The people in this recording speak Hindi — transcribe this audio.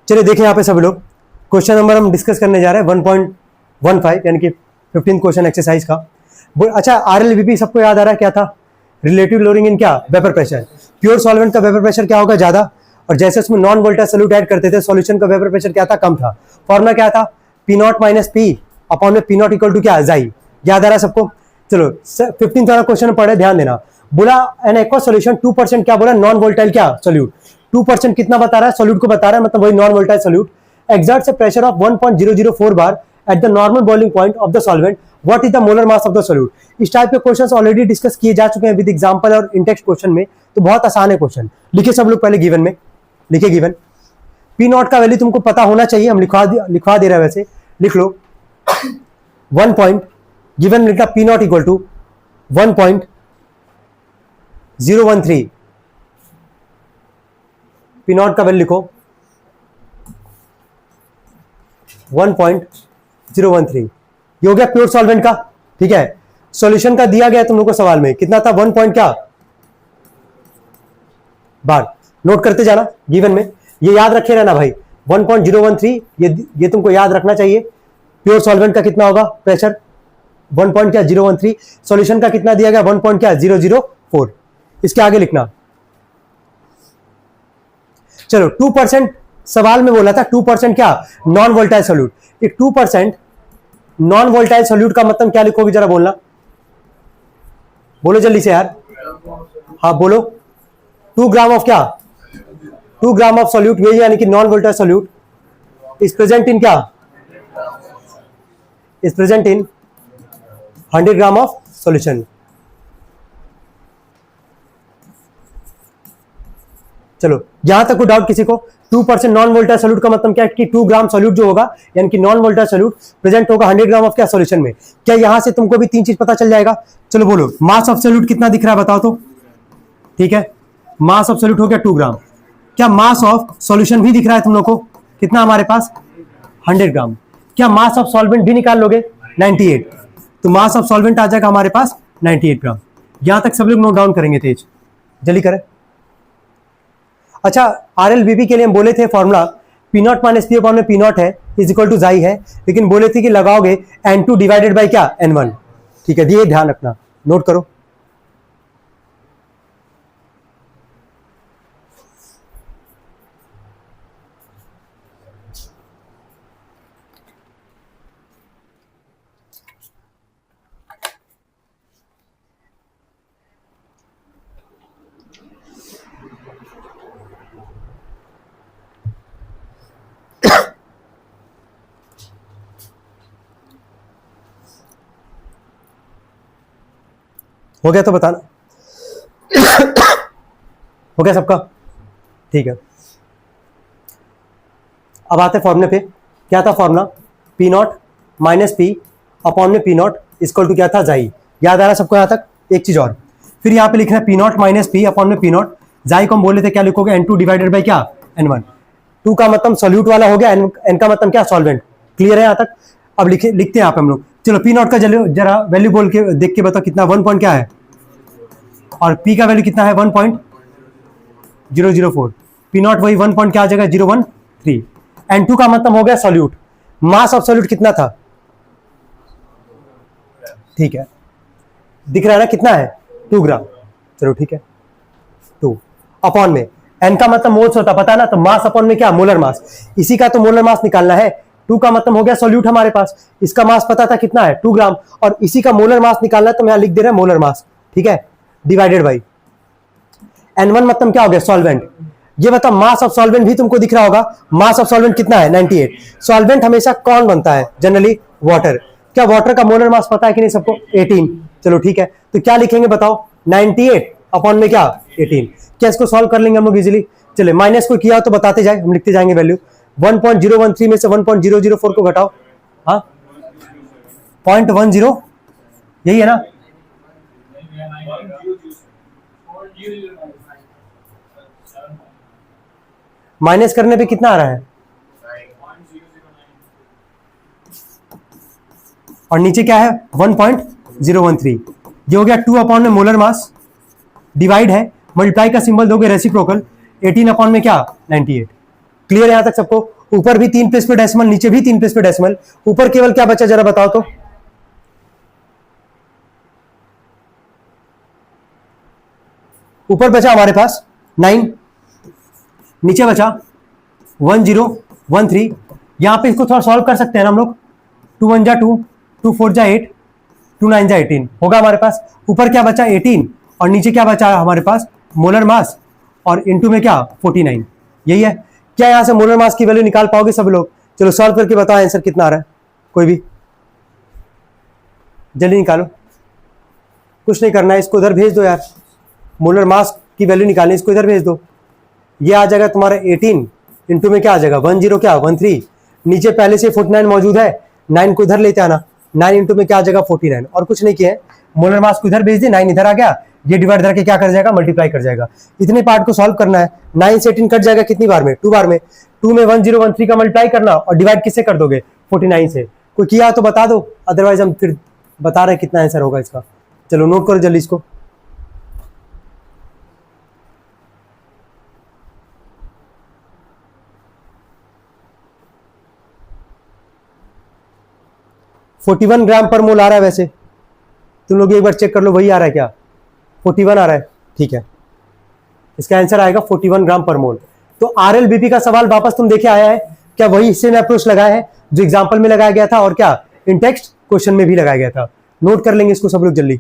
चलिए देखें यहाँ पे सब लोग, क्वेश्चन नंबर हम डिस्कस करने जा रहे हैं 1.15 यानी कि 15 क्वेश्चन एक्सरसाइज का। अच्छा, आरएलवीपी सबको याद आ रहा है क्या था? रिलेटिव लोडिंग इन क्या? Vapour pressure. प्योर सॉल्वेंट का वेपर प्रेशर क्या होगा? ज्यादा, और जैसे उसमें नॉन वोल्टाइल सॉल्यूट ऐड करते थे सॉल्यूशन का वेपर प्रेशर क्या था? कम था। फॉर्मूला क्या था? P not minus P upon में पी नॉट इक्वल टू क्या? जाई। याद आ रहा है सबको? चलो 15 वाला क्वेश्चन पढ़े, ध्यान देना। बोला एन एक्वा सॉल्यूशन 2% क्या बोला? नॉन वोल्टाइल क्या? सॉल्यूट। 2% कितना बता रहा है? सॉल्यूट को बता रहा है, मतलब वही non volatile solute. exerts a pressure of 1.004 bar at the normal boiling point of the solvent. What is the molar mass of the solute? इस टाइप के क्वेश्चंस ऑलरेडी डिस्कस किए जा चुके हैं विद एग्जांपल और इंटेक्स्ट क्वेश्चन में, तो बहुत आसान है क्वेश्चन। लिखिए सब लोग पहले गिवन में, लिखिए गिवन। पी नॉट का वैल्यू तुमको पता होना चाहिए, हम लिखवा दे रहे हैं, वैसे लिख लो 1 पॉइंट गिवन में लिखा P not equal to 1.013। P not का वैल्यू लिखो 1.013। ये हो गया प्योर सॉल्वेंट का, ठीक है। सॉल्यूशन का दिया गया तुम लोग को सवाल में कितना था? 1 पॉइंट क्या बार। नोट करते जाना गिवन में, ये याद रखे रहना भाई 1.013, ये तुमको याद रखना चाहिए। प्योर सॉल्वेंट का कितना होगा प्रेशर? 1.013। सॉल्यूशन का कितना दिया गया? 1.004। इसके आगे लिखना। चलो 2% सवाल में बोला था 2% क्या? Non volatile solute. एक 2% नॉन वोल्टाइल सॉल्यूट का मतलब क्या लिखोगे जरा बोलना, बोलो जल्दी से यार। हाँ बोलो। 2 ग्राम ऑफ क्या? 2 ग्राम ऑफ सॉल्यूट, यही यानी कि non volatile solute is present in क्या? Is present in 100 gram of solution. चलो यहां तक कोई डाउट किसी को? 2% नॉन वोल्टाइल सॉल्यूट का मतलब क्या है कि 2 ग्राम सॉल्यूट जो होगा यानी कि नॉन वोल्टाइल सॉल्यूट प्रेजेंट होगा 100 ग्राम ऑफ क्या? सॉल्यूशन में। क्या यहां से तुमको भी 3 चीज पता चल जाएगा? चलो बोलो, मास ऑफ सॉल्यूट कितना दिख रहा है बताओ तो। ठीक है, मास ऑफ सॉल्यूट हो गया 2 ग्राम। क्या मास ऑफ सॉल्यूशन भी दिख रहा है तुम लोग को? कितना हमारे पास? 100 ग्राम। क्या मास ऑफ सॉल्वेंट भी निकाल लोगे? 98। तो मास ऑफ सॉल्वेंट आ जाएगा हमारे पास 98 ग्राम। यहां तक सब लोग नोट डाउन करेंगे, तेज जल्दी करें। अच्छा, आरएलवीपी के लिए हम बोले थे formula P not minus P upon में पी नॉट है इज इक्वल टू जाई है, लेकिन बोले थे कि लगाओगे N2 डिवाइडेड बाई क्या? N1। ठीक है, ये ध्यान रखना, नोट करो। हो गया तो बताना। हो गया सबका? ठीक है, अब आते फॉर्मूले पे। क्या था formula? P not minus P upon में पी नॉट इक्वल टू क्या था? जाई। याद आ रहा है सबको यहाँ तक? एक चीज और, फिर यहाँ पे लिखना P not minus P upon में पी नॉट। जाई को हम बोले थे क्या लिखोगे? N2 डिवाइडेड बाई क्या? N1। 2 का मतलब सॉल्यूट वाला हो गया, N का मतलब क्या? सॉल्वेंट। क्लियर है यहाँ तक? अब लिखते हैं यहाँ पे हम लोग। चलो पी नॉट का जरा वैल्यू बोल के देख के बताओ कितना? 1 पॉइंट क्या है, और पी का वैल्यू कितना है? 1.004। पी नॉट वही 1 पॉइंट क्या आ जाएगा? 013। N2 का मतलब हो गया सॉल्यूट। मास ऑफ सॉल्यूट कितना था? ठीक है, दिख रहा है ना कितना है? 2 ग्राम। चलो ठीक है, 2 अपॉन में N का मतलब मोल्स होता पता है ना, तो मास अपॉन में क्या? Molar mass. इसी का तो मोलर मास निकालना है। 2 का मतलब हो गया सॉल्यूट हमारे पास, इसका मास पता था कितना है? 2 ग्राम, और इसी का मोलर मास निकालना है, तो मैं यहां लिख दे रहा है मोलर मास। ठीक है, डिवाइडेड बाई N1 मतलब क्या हो गया? सॉल्वेंट। ये बताओ मास ऑफ सॉल्वेंट भी तुमको दिख रहा होगा। मास ऑफ सॉल्वेंट कितना है? 98। सॉल्वेंट हमेशा कौन बनता है? Generally water. क्या वाटर का मोलर मास पता है कि नहीं सबको? 18। चलो ठीक है, तो क्या लिखेंगे बताओ? 98 अपॉन में क्या? 18। क्या इसको सॉल्व कर लेंगे हम लोग इजीली? चले, माइनस को किया तो बताते जाए, हम लिखते जाएंगे वैल्यू। 1.013 में से 1.004 को घटाओ। हाँ 0.10, यही है ना? माइनस करने पे कितना आ रहा है? और नीचे क्या है? 1.013। ये हो गया 2 अपॉन में मोलर मास, डिवाइड है, मल्टीप्लाई का सिंबल दोगे रेसिप्रोकल, 18 अपॉन में क्या? 98। क्लियर है यहां तक सबको? ऊपर भी 3 प्लेस पे डेसिमल, नीचे भी 3 प्लेस पे डेसिमल, ऊपर केवल क्या बचा जरा बताओ तो। ऊपर बचा हमारे पास 9, नीचे बचा 1013। यहां पे इसको थोड़ा सॉल्व कर सकते हैं ना हम लोग। 2 1 जा 2, 2 4 जा 8, 2 9 जा 18 होगा हमारे पास। ऊपर क्या बचा 18 और नीचे क्या बचा हमारे पास मोलर मास, और इनटू में क्या 49। यही है। क्या यहां से मोलर मास की वैल्यू निकाल पाओगे सब लोग? चलो सॉल्व करके बताओ आंसर कितना आ रहा है, कोई भी जल्दी निकालो। कुछ नहीं करना है, इसको इधर भेज दो यार। मोलर मास की वैल्यू निकालनी, इसको इधर भेज दो। ये आ जाएगा तुम्हारा 18 इंटू में क्या आ जाएगा 10 क्या 13। नीचे पहले से 49 मौजूद है, 9 को इधर लेते आना। 9 इंटू में क्या आ जाएगा 49, और कुछ नहीं किया है। मोलर मास को इधर भेज दे, 9 इधर आ गया, ये डिवाइड करके क्या कर जाएगा मल्टीप्लाई कर जाएगा। इतने पार्ट को सॉल्व करना है। 9 से 18 कट जाएगा कितनी बार में 2 बार में। 2 में 1013 का मल्टीप्लाई करना और डिवाइड किससे कर दोगे 49 से। कोई किया तो बता दो, अदरवाइज हम फिर बता रहे कितना आंसर होगा इसका। चलो नोट करो जल्दी इसको। $41 ग्राम पर मोल आ रहा है। वैसे तुम लोग एक बार चेक कर लो, वही आ रहा है क्या 41 आ रहा है? ठीक है, इसका आंसर आएगा 41 ग्राम पर मोल। तो RLBP का सवाल वापस तुम देखे आया है क्या? वही हिस्से में अप्रोच लगाया है जो एग्जाम्पल में लगाया गया था, और क्या इन टेक्स्ट क्वेश्चन में भी लगाया गया था। नोट कर लेंगे इसको सब लोग जल्दी।